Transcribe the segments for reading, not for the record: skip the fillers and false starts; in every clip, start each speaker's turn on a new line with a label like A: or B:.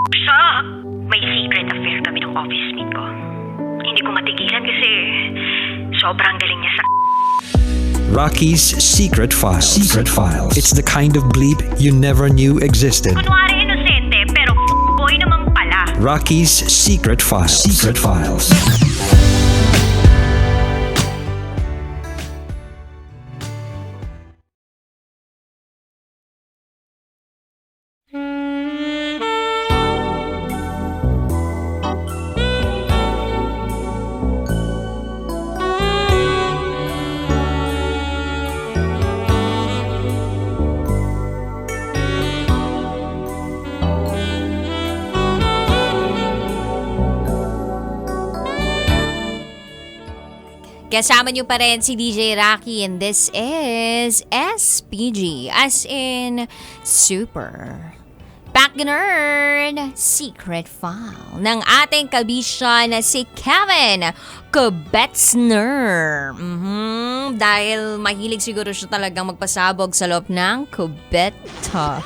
A: Siya, may secret affair kami ng office mate ko. Hindi ko matigilan kasi sobrang galing niya sa...
B: Raqi's Secret Files. Secret Files. It's the kind of bleep you never knew existed.
A: Kunwari inosente, pero boy naman pala.
B: Raqi's Secret Files. Secret Files.
C: Kasama niyo pa rin si DJ Raqi and this is SPG as in Super Back-Nerd Secret File ng ating kabisya na si Kevin Kubetsner. Dahil mahilig siguro siya talagang magpasabog sa loob ng kubeta.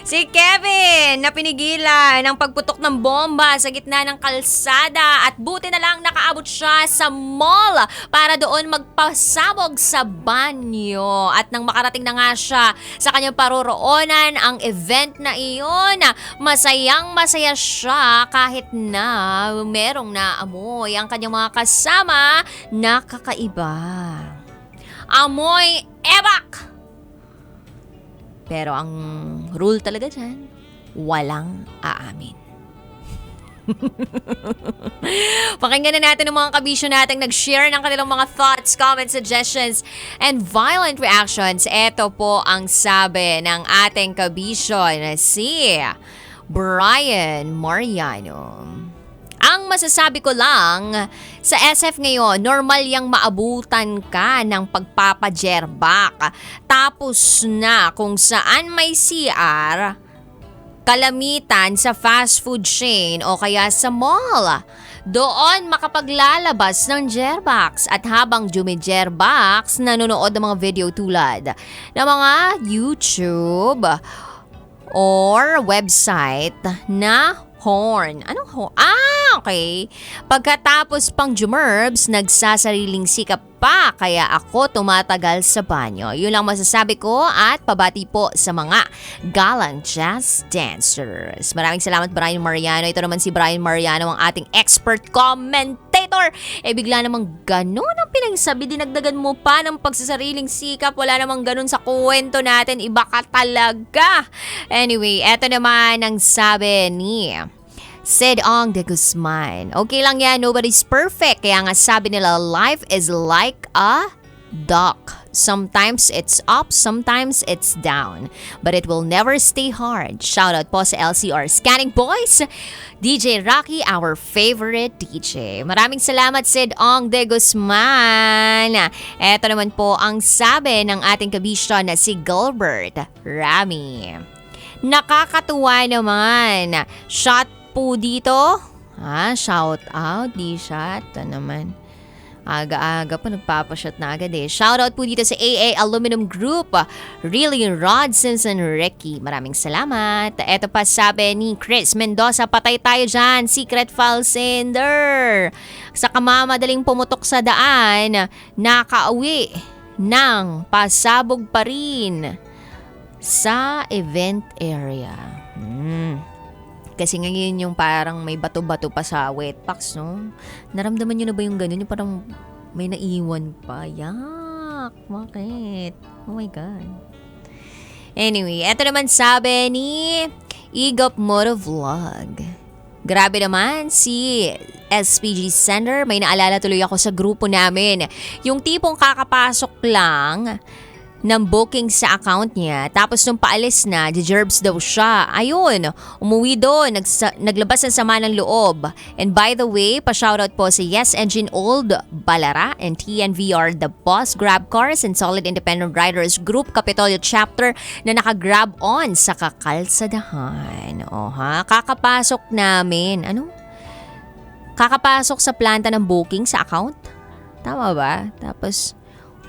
C: Si Kevin na pinigilan ng pagputok ng bomba sa gitna ng kalsada at buti na lang nakaabot siya sa mall para doon magpasabog sa banyo. At nang makarating na nga siya sa kanyang paroroonan ang event na iyon, masayang masaya siya kahit na merong naamoy ang kanyang mga kasama na kakaiba. Amoy ebak! Pero ang rule talaga dyan, walang aamin. Pakinggan na natin ang mga kabisyo natin nag-share ng kanilang mga thoughts, comments, suggestions, and violent reactions. Ito po ang sabi ng ating kabisyo na si Brian Mariano. Ang masasabi ko lang, sa SF ngayon, normal yang maabutan ka ng pagpapajerbak. Tapos na kung saan may CR, kalamitan sa fast food chain o kaya sa mall. Doon makapaglalabas ng jerbox at habang jumijerbox, nanonood ng mga video tulad ng mga YouTube or website na horn. Anong horn? Okay. Pagkatapos pang jumerbs, nagsasariling sikap pa kaya ako tumatagal sa banyo. Yun lang masasabi ko at pabati po sa mga galang jazz dancers. Maraming salamat Brian Mariano. Ito naman si Brian Mariano, ang ating expert commentator. Bigla namang ganun ang pinagsabi. Dinagdagan mo pa ng pagsasariling sikap. Wala namang ganun sa kwento natin. Iba ka talaga. Anyway, eto naman ang sabi ni Sid Ong de Guzman. Okay lang yan, nobody's perfect. Kaya nga sabi nila, life is like a duck. Sometimes it's up, sometimes it's down. But it will never stay hard. Shoutout po sa LCR Scanning Boys. DJ Raqi, our favorite DJ. Maraming salamat Sid Ong de Guzman. Ito naman po ang sabi ng ating kabisyo na si Gilbert Rami. Nakakatuwa naman. Shot po dito. Shout out. Di shot. Naman. Aga-aga pa nagpapashot na agad eh. Shoutout po dito sa AA Aluminum Group. Really, Rod Simpson Raqi. Maraming salamat. Ito pa sabi ni Chris Mendoza, patay tayo dyan. Secret file sender. Sa kamamadaling pumutok sa daan, nakauwi ng pasabog pa rin sa event area. Kasi ngayon yung parang may bato-bato pa sa wetpacks, no? Naramdaman nyo na ba yung ganun? Yung parang may naiwan pa. Yak! Bakit? Oh my God. Anyway, eto naman sabi ni Igop Motovlog. Grabe naman si SPG Sender. May naalala tuloy ako sa grupo namin. Yung tipong kakapasok lang ng booking sa account niya. Tapos nung paalis na, dejerbs daw siya. Ayun, umuwi doon, naglabas ng sama ng loob. And by the way, pa-shoutout po sa Yes Engine Old Balara and TNVR The Boss Grab Cars and Solid Independent Riders Group Capitolio Chapter na naka-grab on sa kakalsadahan. Kakapasok namin. Ano? Kakapasok sa planta ng booking sa account? Tama ba? Tapos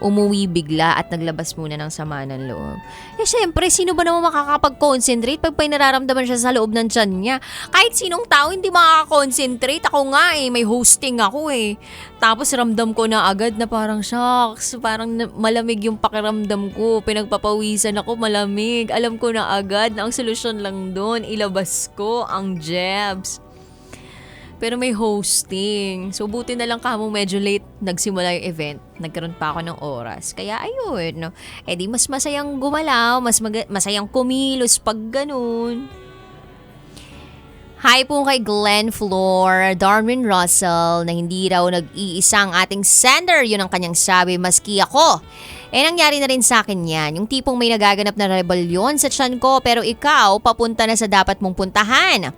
C: umuwi bigla at naglabas muna ng sama ng loob. Eh syempre, sino ba naman makakapag-concentrate pag may nararamdaman siya sa loob ng tiyan niya? Kahit sinong tao hindi makaka-concentrate. Ako nga may hosting ako Tapos ramdam ko na agad na parang shocks, parang malamig yung pakiramdam ko. Pinagpapawisan ako, malamig. Alam ko na agad na ang solusyon lang doon, ilabas ko ang jabs. Pero may hosting. So, buti na lang kamo medyo late nagsimula yung event. Nagkaroon pa ako ng oras. Kaya ayun. Di mas masayang gumalaw, masayang kumilos pag ganun. Hi po kay Glenn Flor, Darwin Russell, na hindi raw nag-iisang ating sender. Yun ang kanyang sabi, maski ako. Nangyari na rin sa akin yan. Yung tipong may nagaganap na rebellion sa tiyan ko, pero ikaw, papunta na sa dapat mong puntahan.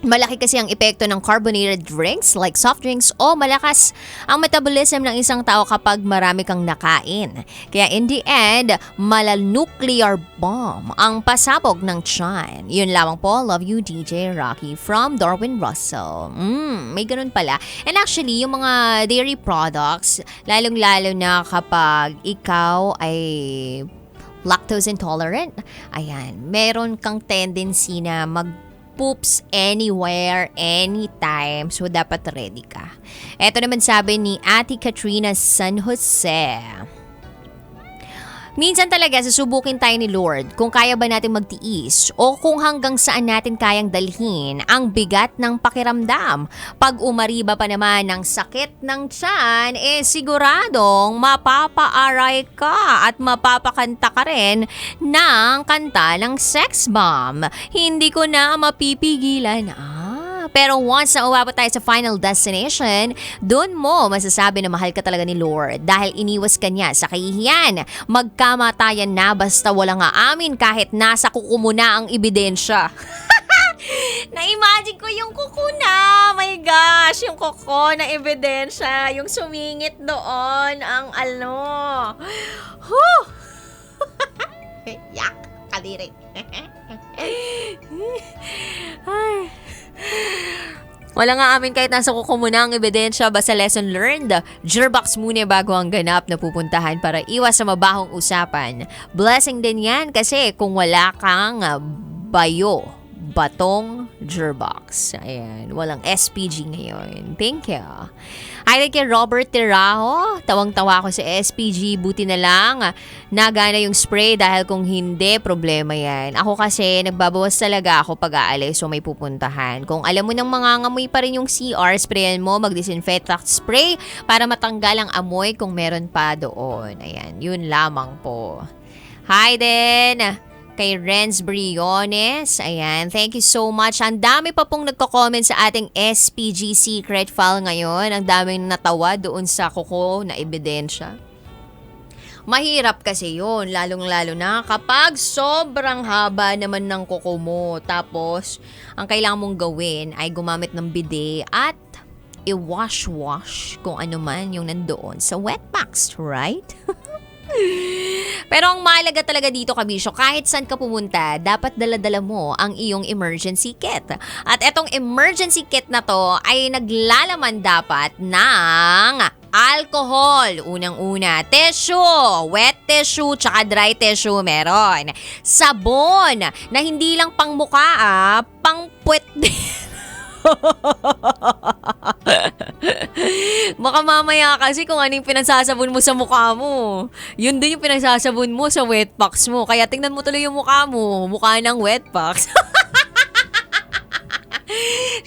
C: Malaki kasi ang epekto ng carbonated drinks like soft drinks o malakas ang metabolism ng isang tao kapag marami kang nakain. Kaya in the end, nuclear bomb ang pasabog ng tiyan. Yun lamang po. Love you, DJ Raqi from Darwin Russell. May ganun pala. And actually, yung mga dairy products, lalong-lalo na kapag ikaw ay lactose intolerant, ayan, meron kang tendency na poops anywhere, anytime. So, dapat ready ka. Ito naman sabi ni Ate Katrina San Jose. Minsan talaga susubukin tayo ni Lord kung kaya ba natin magtiis o kung hanggang saan natin kayang dalhin ang bigat ng pakiramdam. Pag umariba pa naman ng sakit ng tiyan, siguradong mapapaaray ka at mapapakanta ka rin ng kanta ng sex bomb. Hindi ko na mapipigilan. Pero once na umabot tayo sa final destination, doon mo masasabi na mahal ka talaga ni Lord dahil iniwas ka niya sa kahihiyan. Magkamatayan na basta walang aamin kahit nasa kuko mo na ang ebidensya. Na-imagine ko yung kuko na. My gosh, yung kuko na ebidensya. Yung sumingit doon ang Yak, kadiri. Ay. Wala nga amin kahit nasa kuko mo na ang ebidensya, basta lesson learned. Jurbox muna bago ang ganap na pupuntahan para iwas sa mabahong usapan. Blessing din yan kasi kung wala kang batong Jurbox. Ayan, walang SPG ngayon. Thank you. Hi kay Robert Tirajo. Tawang-tawa ko sa SPG. Buti na lang nagana yung spray dahil kung hindi, problema yan. Ako kasi nagbabawas talaga ako pag aalis so may pupuntahan. Kung alam mo nang mangangamoy pa rin yung CR, sprayan mo, mag-disinfectant spray para matanggal ang amoy kung meron pa doon. Ayan, yun lamang po. Hi din kay Renz Briones. Ayan, thank you so much. Ang dami pa pong nagko-comment sa ating SPG secret file ngayon. Ang daming natawa doon sa kuko na ebidensya. Mahirap kasi yun, lalong-lalo na kapag sobrang haba naman ng kuko mo. Tapos, ang kailangan mong gawin ay gumamit ng bidet at i-wash-wash kung ano man yung nandoon sa wet packs, right? Pero ang mahalaga talaga dito, kabisyo, kahit saan ka pumunta, dapat dala-dala mo ang iyong emergency kit. At etong emergency kit na to ay naglalaman dapat ng alcohol, unang-una, tissue, wet tissue, tsaka dry tissue meron. Sabon na hindi lang pang mukha, pang puwet din. Baka mamaya kasi kung anong pinagsasabon mo sa mukha mo, yun din yung pinagsasabon mo sa wet packs mo. Kaya tingnan mo tuloy yung mukha mo, mukha ng wet packs.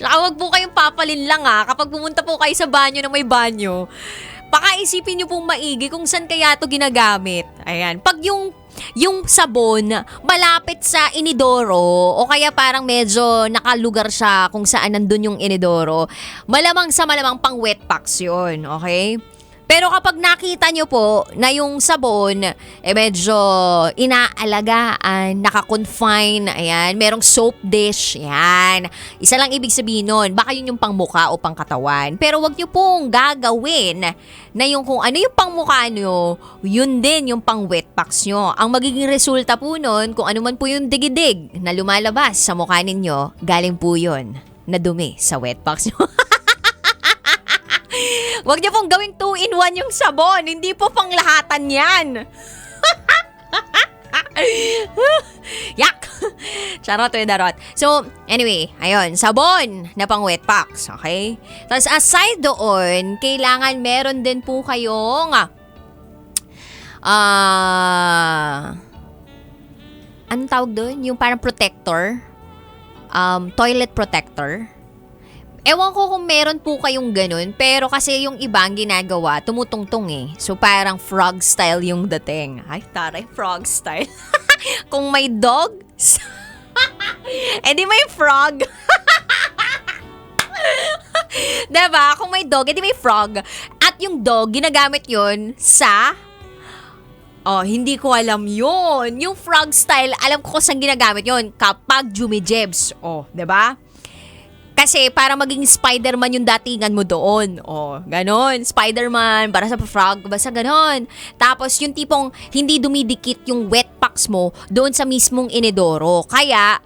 C: Saka wag po kayong papalin lang kapag pumunta po kayo sa banyo na may banyo. Baka isipin nyo pong maigi kung saan kaya to ginagamit. Ayan, pag yung sabon malapit sa inidoro o kaya parang medyo nakalugar siya kung saan nandun yung inidoro, malamang pang wet packs yun, okay? Pero kapag nakita nyo po na yung sabon medyo inaalagaan, naka-confine, ayan, merong soap dish, yan. Isa lang ibig sabihin nun, baka yun yung pangmukha o pangkatawan. Pero wag nyo pong gagawin na yung kung ano yung pangmukha nyo, yun din yung pang wet packs nyo. Ang magiging resulta po nun, kung ano man po yung digidig na lumalabas sa mukha ninyo, galing po yun na dumi sa wet packs nyo. Huwag niyo pong gawing 2-in-1 yung sabon. Hindi po panglahatan yan. Yak! Charot, darot. So, anyway, ayun, sabon na pang wet packs, okay? Tapos aside doon, kailangan meron din po kayong anong tawag doon? Yung parang protector. Toilet protector. Ewan ko kung meron po kayong ganun, pero kasi yung iba ang ginagawa, tumutungtong eh. So parang frog style yung dating. Ay, taray, frog style. Kung may dog, edi may frog. Diba? Kung may dog, edi may frog. At yung dog, ginagamit yun sa... Oh, hindi ko alam yun. Yung frog style, alam ko kung saan ginagamit yun. Kapag jumijebs. Oh, diba? Kasi para maging Spider-Man yung datingan mo doon. Oh, ganon. Spider-Man, para sa frog, basta ganon. Tapos yung tipong hindi dumidikit yung wet packs mo doon sa mismong inidoro. Kaya,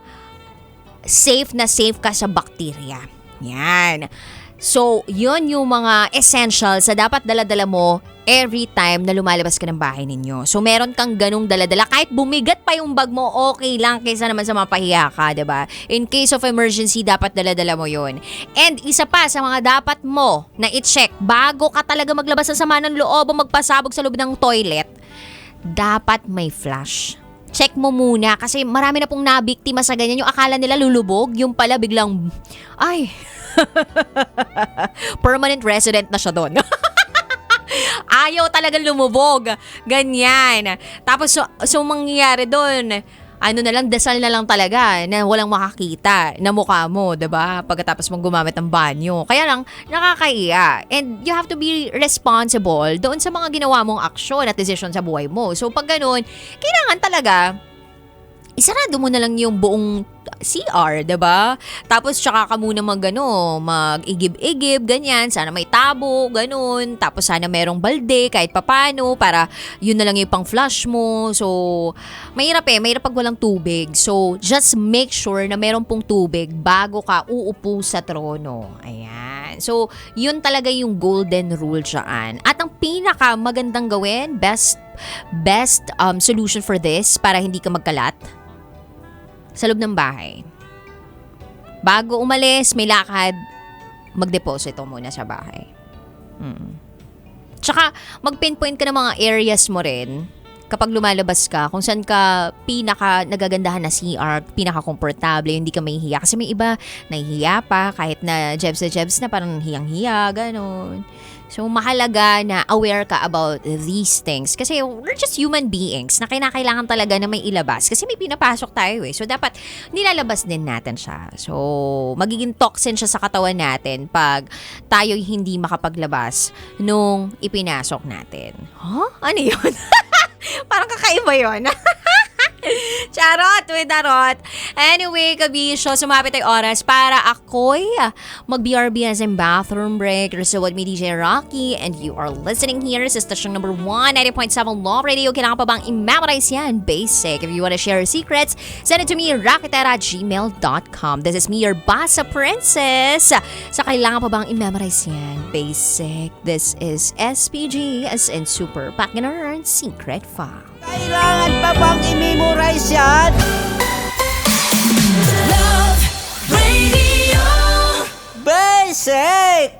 C: safe na safe ka sa bacteria. Yan. So, yun yung mga essentials na dapat dala-dala mo every time na lumalabas ka ng bahay ninyo. So, meron kang ganung dala-dala. Kahit bumigat pa yung bag mo, okay lang kaysa naman sa mapahiya ka, diba? In case of emergency, dapat dala-dala mo yun. And isa pa sa mga dapat mo na i-check bago ka talaga maglabas ng sama ng loob o magpasabog sa loob ng toilet, dapat may flush. Check mo muna kasi marami na pong nabiktima sa ganyan. Yung akala nila lulubog, yung pala biglang, ay... permanent resident na siya doon. Ayaw talagang lumubog. Ganyan. Tapos so mangyayari doon, ano na lang, dasal na lang talaga na walang makakita na mukha mo, diba? Pagkatapos mong gumamit ng banyo. Kaya lang, nakakaiya. And you have to be responsible doon sa mga ginawa mong aksyon at desisyon sa buhay mo. So pag ganun, kailangan talaga isarado mo na lang yung buong CR, diba? Tapos tsaka ka muna mag-igib-igib, ganyan. Sana may tabo, ganun. Tapos sana merong balde kahit papano para yun na lang yung pang flush mo. So, mahirap pag walang tubig. So, just make sure na meron pong tubig bago ka uupo sa trono. Ayan. So, yun talaga yung golden rule dyan. At ang pinaka magandang gawin, best solution for this para hindi ka magkalat, sa loob ng bahay. Bago umalis, may lakad, magdeposito muna sa bahay. Tsaka, mag-pinpoint ka ng mga areas mo rin kapag lumalabas ka, kung saan ka pinaka nagagandahan na CR, pinaka-komportable, hindi ka mahihiya. Kasi may iba, nahihiya pa, kahit na jebs na parang hiyang-hiya, ganon. So, mahalaga na aware ka about these things. Kasi we're just human beings na kinakailangan talaga na may ilabas. Kasi may pinapasok tayo eh. So, dapat nilalabas din natin siya. So, magiging toxin siya sa katawan natin pag tayo'y hindi makapaglabas nung ipinasok natin. Huh? Ano yun? Parang kakaiba yun. Charot, darot. Anyway, kabisyo, sumapit ay oras para ako'y mag-BRB as in bathroom break. You're still with me, DJ Raqi, and you are listening here sa station number 1, 90.7 Law Radio. Kailangan pa bang i-memorize yan? Basic. If you want to share secrets, send it to me, rakitera@gmail.com. This is me, your Basa Princess. Sa kailangan pa bang i-memorize yan? Basic. This is SPG as in Super Packiner Secret File.
D: Kailangan pa bang i-memorize yan?
E: Love Radio
D: Basic!